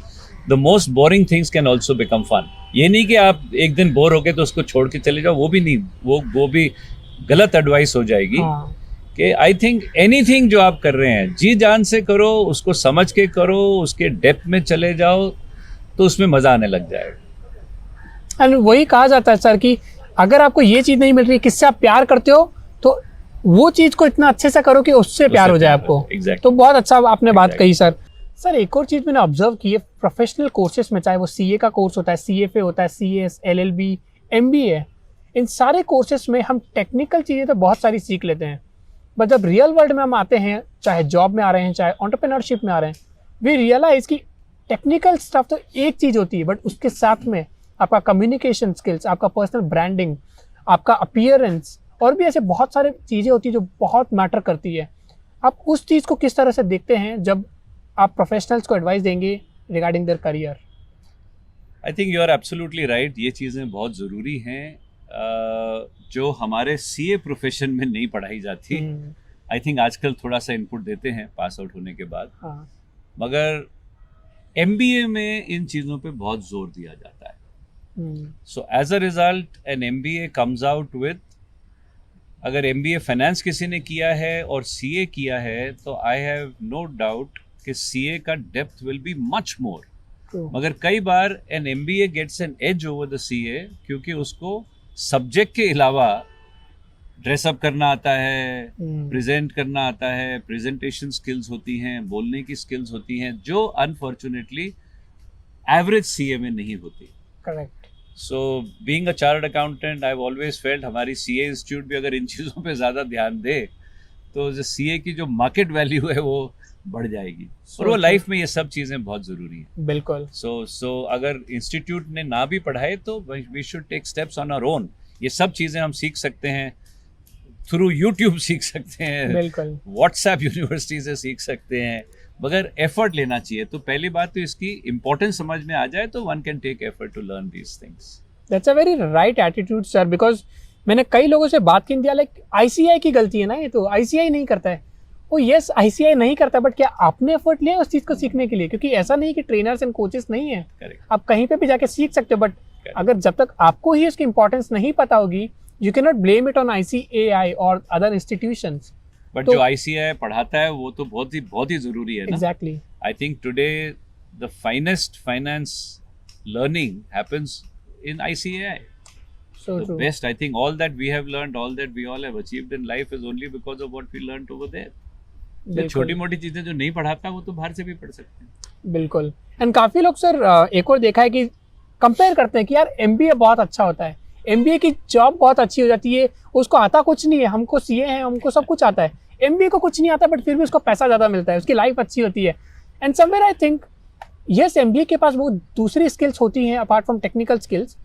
[SPEAKER 1] the most boring things can also become fun. ये नहीं कि आप एक दिन बोर हो गए तो उसको छोड़ के चले जाओ, वो भी नहीं, वो भी गलत एडवाइस हो जाएगी.
[SPEAKER 3] हाँ.
[SPEAKER 1] कि आई थिंक एनीथिंग जो आप कर रहे हैं जी जान से करो, उसको समझ के करो, उसके डेप्थ में चले जाओ तो उसमें मजा आने लग जाएगा.
[SPEAKER 3] एंड वही कहा जाता है सर कि अगर आपको ये चीज़ नहीं मिल रही, किससे आप प्यार करते हो, तो वो चीज़ को इतना अच्छे से करो कि उससे प्यार हो जाए आपको.
[SPEAKER 1] Exactly.
[SPEAKER 3] तो बहुत अच्छा आपने बात कही सर. सर एक और चीज़ मैंने ऑब्जर्व की है प्रोफेशनल कोर्सेज में, चाहे वो सीए का कोर्स होता है, सीएफए होता है, सीएस, एलएलबी, एमबीए, इन सारे कोर्सेज में हम टेक्निकल चीज़ें तो बहुत सारी सीख लेते हैं, बट जब रियल वर्ल्ड में हम आते हैं, चाहे जॉब में आ रहे हैं, चाहे एंटरप्रेन्योरशिप में आ रहे हैं, वी रियलाइज कि टेक्निकल स्टफ तो एक चीज़ होती है, बट उसके साथ में आपका कम्युनिकेशन स्किल्स, आपका पर्सनल ब्रांडिंग, आपका अपीयरेंस और भी ऐसे बहुत सारे चीज़ें होती है जो बहुत मैटर करती है. आप उस चीज़ को किस तरह से देखते हैं जब आप प्रोफेशनल्स को एडवाइस देंगे regarding their career?
[SPEAKER 1] I think you are absolutely right. ये चीज़ें बहुत ज़रूरी हैं जो हमारे सीए प्रोफेशन में नहीं पढ़ाई जाती. आई थिंक आजकल थोड़ा सा इनपुट देते हैं पास आउट होने के बाद,
[SPEAKER 3] हाँ.
[SPEAKER 1] मगर एमबीए में इन चीज़ों पे बहुत जोर दिया जाता है. So as a result an MBA comes out with, अगर एमबीए फाइनेंस किसी ने किया है और सीए किया है तो आई हैव नो डाउट कि सीए का depth will be much more. मगर कई बार an MBA gets an edge over the CA क्योंकि उसको सब्जेक्ट के अलावा ड्रेसअप करना आता है, प्रेजेंट करना आता है, प्रेजेंटेशन स्किल्स होती हैं, बोलने की स्किल्स होती हैं जो अनफॉर्चुनेटली एवरेज सीए में नहीं होती.
[SPEAKER 3] Correct.
[SPEAKER 1] So being a chartered accountant I have always felt हमारी सीए इंस्टीट्यूट भी अगर इन चीज़ों पे ज़्यादा ध्यान दे तो जो सीए की जो मार्केट वैल्यू है वो बढ़ जाएगी. और वो लाइफ में ये सब चीज़ें बहुत ज़रूरी हैं.
[SPEAKER 3] बिल्कुल.
[SPEAKER 1] सो अगर इंस्टीट्यूट ने ना भी पढ़ाए तो we should take steps on our own. ये सब चीज़ें हम सीख सकते हैं थ्रू यूट्यूब, सीख सकते हैं,
[SPEAKER 3] बिल्कुल,
[SPEAKER 1] व्हाट्सएप यूनिवर्सिटी से सीख सकते हैं, मगर एफर्ट लेना चाहिए. तो पहली बात तो इसकी इम्पोर्टेंस समझ में आ जाए तो one can take effort to learn these things.
[SPEAKER 3] That's a very right attitude sir, because मैंने कई लोगों से बात की, लाइक आईसीआई की गलती है ना, ये तो आईसीआई नहीं करता है. ओ यस, आईसीआई नहीं करता, बट क्या आपने एफर्ट लिया उस चीज़ को सीखने के लिए? क्योंकि ऐसा नहीं कि ट्रेनर्स एंड कोचेस नहीं है, आप कहीं पे भी जाके सीख सकते हो, बट अगर जब तक आपको ही इसकी इंपॉर्टेंस नहीं पता होगी, you cannot blame it on ICAI or other institutions.
[SPEAKER 1] But जो ICAI पढ़ाता है वो तो बहुत ही जरूरी है ना.
[SPEAKER 3] Exactly.
[SPEAKER 1] I think today the finest finance learning happens in ICAI.
[SPEAKER 3] So
[SPEAKER 1] the
[SPEAKER 3] true.
[SPEAKER 1] best, I think all that we have learned, all that we all have achieved in life is only because of what we learned over there. तो छोटी मोटी चीजें जो नहीं पढ़ाता वो तो बाहर से भी पढ़ सकते हैं.
[SPEAKER 3] बिल्कुल. एंड काफ़ी लोग सर एक और देखा है कि कंपेयर करते हैं कि यार एमबीए बहुत अच्छा होता है, एमबीए की जॉब बहुत अच्छी हो जाती है, उसको आता कुछ नहीं है, हमको सीए हैं, हमको सब कुछ आता है, एमबीए को कुछ नहीं आता बट फिर भी उसको पैसा ज़्यादा मिलता है, उसकी लाइफ अच्छी होती है. And somewhere I think yes, MBA के पास वो दूसरी स्किल्स होती हैं अपार्ट फ्रॉम टेक्निकल स्किल्स,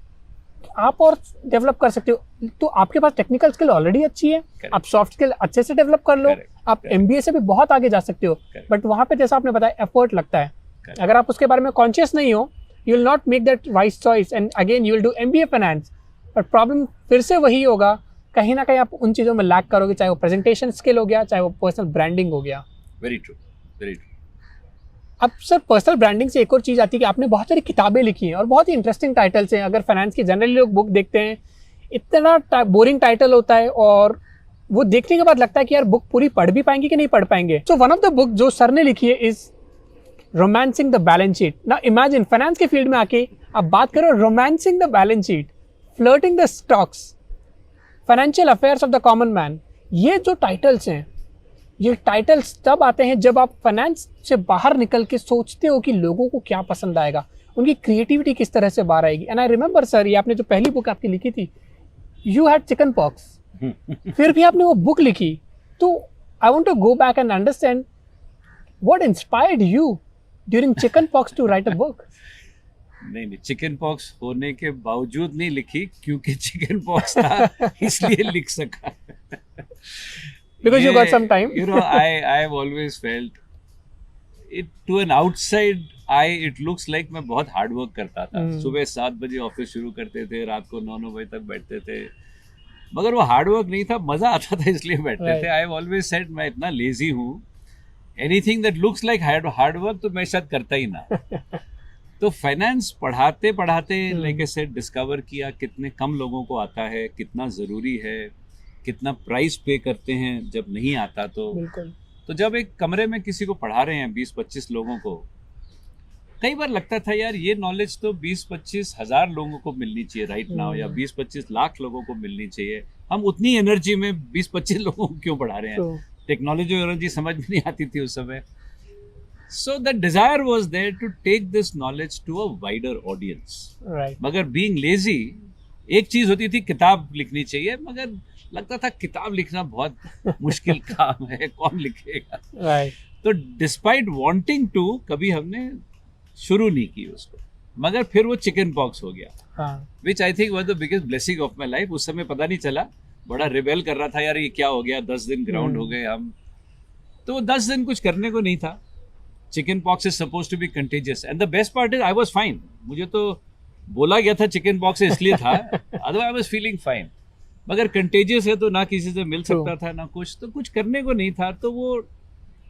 [SPEAKER 3] आप और डेवलप कर सकते हो. तो आपके पास टेक्निकल स्किल ऑलरेडी अच्छी है, आप सॉफ्ट स्किल अच्छे से डेवलप कर लो, आप एमबीए से भी बहुत आगे जा सकते हो. बट वहाँ पे जैसा आपने बताया एफर्ट लगता है. अगर आप उसके बारे में कॉन्शियस नहीं हो, you will not make that wise choice and again you will do MBA finance. But problem फिर से वही होगा, कहीं ना कहीं आप उन चीज़ों में लैक करोगे, चाहे वो प्रेजेंटेशन स्किल हो गया, चाहे वो पर्सनल ब्रांडिंग हो गया.
[SPEAKER 1] Very true, very true.
[SPEAKER 3] अब सर पर्सनल ब्रांडिंग से एक और चीज़ आती है कि आपने बहुत सारी किताबें लिखी हैं और बहुत ही इंटरेस्टिंग टाइटल्स हैं. अगर फाइनेंस की जनरली लोग बुक देखते हैं, इतना बोरिंग टाइटल होता है और वो देखने के बाद लगता है कि यार बुक पूरी पढ़ भी पाएंगे कि नहीं पढ़ पाएंगे. So one of the book जो सर ने लिखी है is romancing the balance sheet. ना इमेजिन फाइनेंस के फील्ड में आके आप बात करो romancing the balance sheet, flirting the stocks, financial affairs of the common man. ये जो टाइटल्स हैं, ये टाइटल्स तब आते हैं जब आप फाइनेंस से बाहर निकल के सोचते हो कि लोगों को क्या पसंद आएगा, उनकी क्रिएटिविटी किस तरह से बाहर आएगी. एंड आई रिमेंबर सर, ये आपने जो पहली बुक आपकी लिखी थी, यू हैड चिकन पॉक्स, फिर भी आपने वो बुक लिखी. तो I want to go back and understand what inspired you during chicken pox to write a book.
[SPEAKER 1] नहीं, चिकन पॉक्स होने के बावजूद नहीं लिखी, क्योंकि चिकन पॉक्स था इसलिए लिख सका.
[SPEAKER 3] because you got some time.
[SPEAKER 1] You know, I've always felt it, to an outside eye it looks like मैं बहुत हार्ड वर्क करता था. सुबह 7 बजे ऑफिस शुरू करते थे, रात को 9 बजे तक बैठते थे, मगर वो हार्ड वर्क नहीं था, मजा आता था इसलिए बैठते थे. आई हैव ऑलवेज सेड मैं इतना लेजी हूँ, anything that looks like hard work तो मैं शायद करता ही ना. तो फाइनेंस पढ़ाते पढ़ाते लाइक आई सेड डिस्कवर किया कितने कम लोगों को आता है, कितना ज़रूरी है, कितना प्राइस पे करते हैं जब नहीं आता. तो जब एक कमरे में किसी को पढ़ा रहे हैं 20-25 लोगों को, कई बार लगता था यार ये नॉलेज तो 20-25 हज़ार लोगों को मिलनी चाहिए राइट नाउ, या 20-25 लाख लोगों को मिलनी चाहिए. हम उतनी एनर्जी में 20-25 लोगों को क्यों पढ़ा रहे हैं? टेक्नोलॉजी और एनर्जी समझ में नहीं आती थी उस समय. So the desire was there to take this knowledge to a wider audience.
[SPEAKER 3] Right.
[SPEAKER 1] मगर being lazy, एक चीज होती थी किताब लिखनी चाहिए, मगर लगता था किताब लिखना बहुत मुश्किल काम है, कौन लिखेगा.
[SPEAKER 3] Right.
[SPEAKER 1] तो despite wanting to कभी हमने शुरू नहीं की उसको, मगर फिर वो चिकन पॉक्स हो गया, which I think was the biggest blessing of my life. उस समय पता नहीं चला, बड़ा रिबेल कर रहा था यार ये क्या हो गया, 10 दिन ग्राउंड हो गए हम. तो 10 दिन कुछ करने को नहीं था. Chicken pox is suppose to be contagious and the best part is I was fine. मुझे तो बोला गया था चिकन पॉक्स इसलिए था, otherwise I was feeling fine. मगर कंटेजियस है तो ना किसी से मिल सकता था ना कुछ, तो कुछ करने को नहीं था. तो वो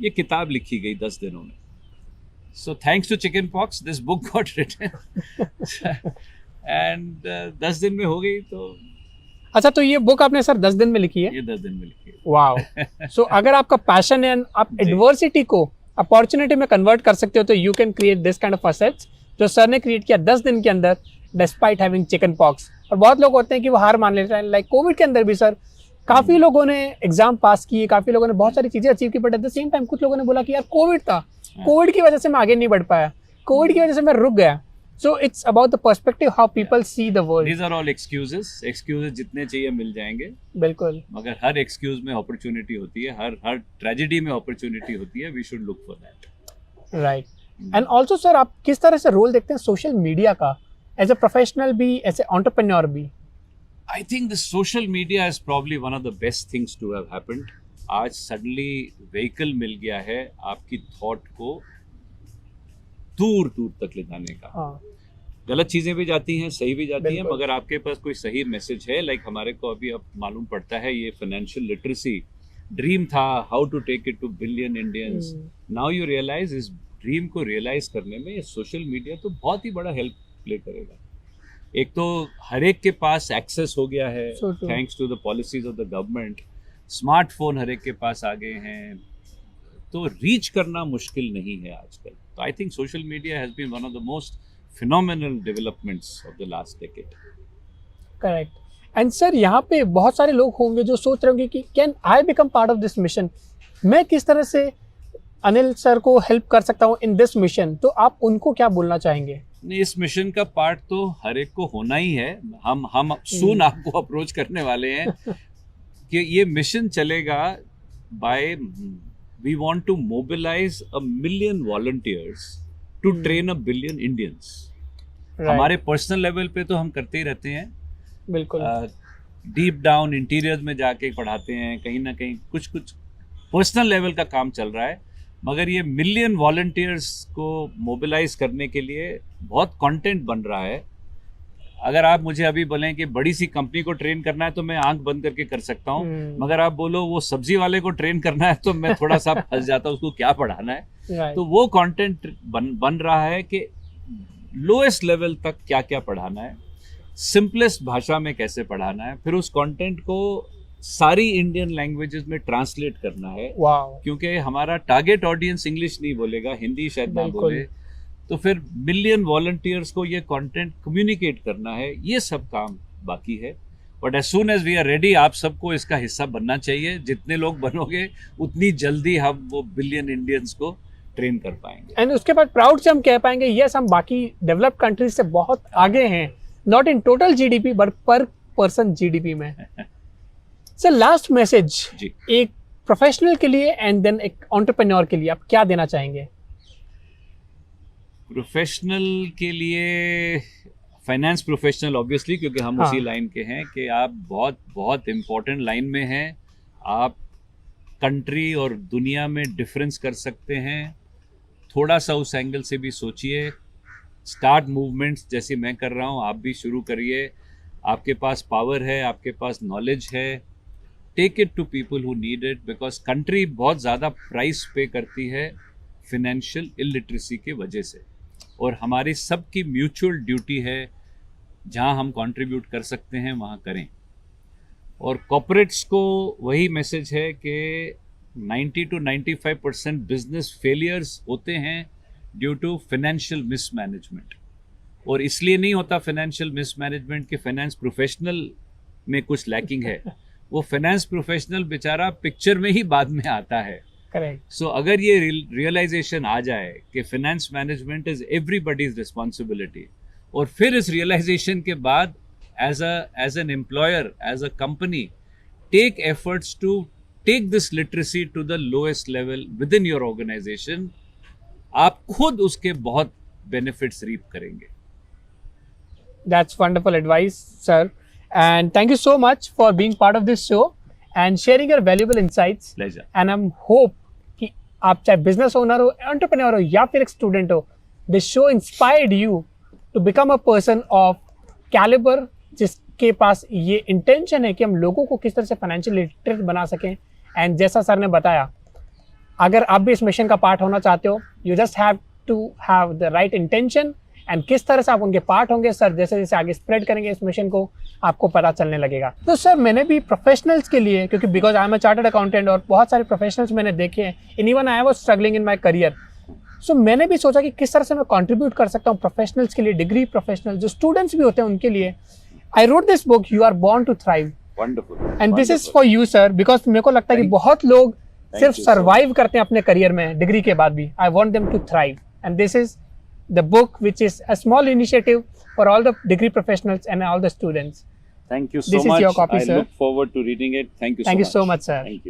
[SPEAKER 1] ये किताब लिखी गई 10 दिनों में. So thanks to chicken pox this book got written and 10 दिन में हो गई. तो
[SPEAKER 3] अच्छा, तो ये बुक आपने सर 10 दिन में लिखी है?
[SPEAKER 1] ये 10 दिन में लिखी है.
[SPEAKER 3] वाओ. सो अगर आपका पैशन है, आप एडवर्सिटी को अपॉर्चुनिटी में कन्वर्ट कर सकते हो, तो you can create this kind of assets जो सर ने क्रिएट किया 10 दिन के अंदर डिस्पाइट हैविंग चिकन पॉक्स. और बहुत लोग होते हैं कि वो हार मान लेते हैं. लाइक कोविड के अंदर भी सर काफी लोगों ने एग्जाम पास किए, काफी लोगों ने बहुत सारी चीजें अचीव की, but at the same time कुछ लोगों ने बोला कि यार कोविड था, कोविड की वजह से मैं आगे नहीं बढ़ पाया, कोविड की वजह से मैं रुक गया. So it's about the perspective how people see the world.
[SPEAKER 1] These are all excuses. Excuses जितने चाहिए मिल जाएंगे.
[SPEAKER 3] बिल्कुल.
[SPEAKER 1] मगर हर excuse में opportunity होती है, हर tragedy में opportunity होती है. We should look for that.
[SPEAKER 3] Right. And also sir, आप किस तरह से रोल देखते हैं सोशल मीडिया का, as a professional भी, as a entrepreneur भी?
[SPEAKER 1] I think the social media is probably one of the best things to have happened. आज suddenly vehicle मिल गया है आपकी thought को दूर दूर तक ले जाने का. गलत चीजें भी जाती हैं, सही भी जाती हैं, मगर आपके पास कोई सही मैसेज है. लाइक हमारे को अभी अब मालूम पड़ता है ये फाइनेंशियल लिटरेसी ड्रीम था, how to take it to billion Indians. Now you realise इस ड्रीम को रियलाइज करने में ये सोशल मीडिया तो बहुत ही बड़ा हेल्प प्ले करेगा. एक तो हर एक के पास एक्सेस हो गया है thanks to the policies of the government. Smartphone हर एक के पास आ गए हैं, तो रीच करना मुश्किल नहीं है आजकल. तो I think social media has been one of the most phenomenal developments of the last decade.
[SPEAKER 3] Correct. And sir, यहाँ पे बहुत सारे लोग होंगे जो सोच रहे होंगे कि can I become part of this mission? मैं किस तरह से अनिल सर को हेल्प कर सकता हूँ in this mission? तो आप उनको क्या बोलना चाहेंगे?
[SPEAKER 1] नहीं, इस मिशन का पार्ट तो हर एक को होना ही है. हम सून आपको अप्रोच करने वाले हैं कि ये मिशन चलेगा by we want to mobilize 1 million volunteers to train 1 billion Indians. हमारे पर्सनल लेवल पे तो हम करते ही रहते हैं.
[SPEAKER 3] बिल्कुल.
[SPEAKER 1] डीप डाउन इंटीरियर में जाके पढ़ाते हैं, कहीं ना कहीं कुछ पर्सनल लेवल का काम चल रहा है. मगर ये मिलियन वॉलंटियर्स को मोबिलाइज करने के लिए बहुत कंटेंट बन रहा है. अगर आप मुझे अभी बोलें कि बड़ी सी कंपनी को ट्रेन करना है तो मैं आंख बंद करके कर सकता हूँ. मगर आप बोलो वो सब्जी वाले को ट्रेन करना है तो मैं थोड़ा सा फंस जाता हूँ, उसको क्या पढ़ाना है. तो वो कंटेंट बन रहा है कि लोएस्ट लेवल तक क्या क्या पढ़ाना है, सिंपलेस्ट भाषा में कैसे पढ़ाना है, फिर उस कंटेंट को सारी इंडियन लैंग्वेजेस में ट्रांसलेट करना है. क्योंकि हमारा टारगेट ऑडियंस इंग्लिश नहीं बोलेगा, हिंदी शायद ना बोले, तो फिर मिलियन वॉलंटियर्स को ये कंटेंट कम्युनिकेट करना है. ये सब काम बाकी है. But as soon as we are ready, आप सबको इसका हिस्सा बनना चाहिए. जितने लोग बनोगे उतनी जल्दी हम वो बिलियन इंडियंस को ट्रेन कर पाएंगे.
[SPEAKER 3] एंड उसके बाद प्राउड से हम कह पाएंगे यस, हम बाकी डेवलप्ड कंट्रीज से बहुत आगे हैं, not in total GDP but पर पर्सन जीडीपी में. सर लास्ट मैसेज एक प्रोफेशनल के लिए एंड देन एक एंटरप्रेन्योर के लिए आप क्या देना चाहेंगे?
[SPEAKER 1] प्रोफेशनल के लिए फाइनेंस प्रोफेशनल ऑब्वियसली, क्योंकि हम उसी लाइन के हैं कि आप बहुत बहुत इम्पोर्टेंट लाइन में हैं. आप कंट्री और दुनिया में डिफरेंस कर सकते हैं, थोड़ा सा उस एंगल से भी सोचिए। स्टार्ट मूवमेंट्स जैसे मैं कर रहा हूँ, आप भी शुरू करिए। आपके पास पावर है, आपके पास नॉलेज है, take it to people who need it, because country बहुत ज़्यादा प्राइस पे करती है फिनेंशियल इलिटरेसी के वजह से, और हमारी सबकी म्यूचुअल ड्यूटी है जहाँ हम कंट्रीब्यूट कर सकते हैं वहाँ करें। और कॉर्पोरेट्स को वही मैसेज है कि 90 to 95% बिजनेस फेलियर्स होते हैं ड्यू टू फाइनेंशियल मिसमैनेजमेंट। और इसलिए नहीं होता फाइनेंशियल मिसमैनेजमेंट कि फाइनेंस प्रोफेशनल में कुछ लैकिंग है, वो फाइनेंस प्रोफेशनल बेचारा पिक्चर में ही बाद में आता है।
[SPEAKER 3] करेक्ट।
[SPEAKER 1] सो अगर ये रियलाइजेशन आ जाए कि finance management is everybody's responsibility, और फिर इस रियलाइजेशन के बाद as an employer, as a company, take efforts to take this literacy to the lowest level within your organisation, आप खुद उसके बहुत बेनिफिट्स रीप करेंगे।
[SPEAKER 3] That's wonderful advice, sir. And thank you so much for being part of this show and sharing your valuable insights.
[SPEAKER 1] Pleasure.
[SPEAKER 3] And I'm hope कि आप चाहे business owner हो, entrepreneur हो या फिर एक student हो, this show inspired you to become a person of caliber, जिसके पास ये intention है कि हम लोगों को किस तरह से financial literate बना सकें। And जैसा सर ने बताया, अगर आप भी इस मिशन का पार्ट होना चाहते हो, you just have to have the right intention, and किस तरह से आप उनके पार्ट होंगे सर जैसे जैसे आगे स्प्रेड करेंगे इस मिशन को, आपको पता चलने लगेगा। तो सर मैंने भी प्रोफेशनल्स के लिए, क्योंकि because I am a chartered accountant और बहुत सारे प्रोफेशनल्स मैंने देखे हैं, in even I was struggling in my career, so मैंने भी सोचा कि किस तरह से मैं कंट्रीब्यूट कर सकता हूँ प्रोफेशनल्स के लिए, डिग्री प्रोफेशनल जो स्टूडेंट्स भी होते हैं उनके लिए। I wrote this book, you are born to thrive, and this is for you sir, because मेरे को लगता है कि बहुत लोग सिर्फ सर्वाइव करते हैं अपने करियर में डिग्री के बाद भी। I want them to thrive, and this is the book, which is a small initiative for all the degree professionals and all the students.
[SPEAKER 1] Thank you so
[SPEAKER 3] This
[SPEAKER 1] much.
[SPEAKER 3] is your copy,
[SPEAKER 1] I
[SPEAKER 3] sir.
[SPEAKER 1] look forward to reading it. Thank you so much.
[SPEAKER 3] Thank you so much, sir.
[SPEAKER 1] Thank you.